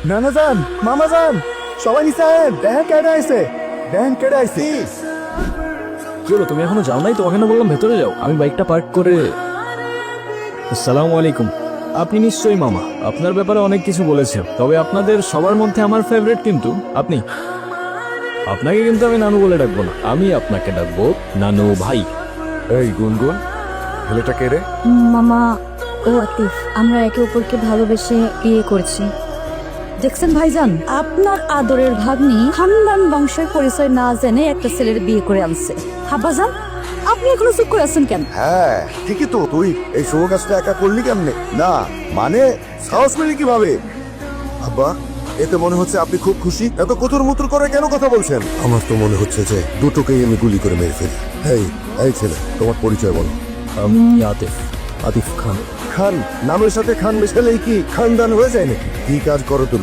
নানা যান, মামা যান, সবাই নিচে আয়েন, ব্যাংক কেটে আইছে, ব্যাংক কেটে আইছে। চলো, তুমি এখনো যাও নাই? তোমাকে না বললাম ভেতরে যাও, আমি বাইকটা পার্ক করে। আসসালামু আলাইকুম। আপনি নিশ্চয়ই মামা, আপনার ব্যাপারে অনেক কিছু বলেছে, তবে আপনাদের সবার মধ্যে আমার ফেভারিট কিন্তু আপনি। আপনাকে কিন্তু আমি নানু বলে ডাকবো না, আমি আপনাকে ডাকবো নানু ভাই। এই গুনগুন, ছেলেটা কে রে? মামা, ও আতিফ, আমরা একে অপরকে ভালোবেসে বিয়ে করেছি। দেখছেন ভাইজান, আপনার আদরের ভাগ্নি খানদান বংশের পরিচয় না জেনে একটা ছেলের বিয়ে করে আনছে। হাব্বাজান, আপনি এখনো চুপ করে আছেন কেন? হ্যাঁ ঠিকই তো, তুই এই শুভ কাজটা একা করলি কেমনে? না মানে সাহস পেলি কিভাবে? আব্বা, এতে মনে হচ্ছে আপনি খুব খুশি। এত কুতুর মুতুর করে কেন কথা বলছেন? আমার তো মনে হচ্ছে যে দুটোকেই আমি গুলি করে মেরে ফেলি। এই ছেলে, তোমার পরিচয় বলো। আমি আতিফ, আতিফ খান। খান নামের সাথে খান মেশালেই কি খানদান হয়ে যায় নাকি? কি কাজ করো তুমি?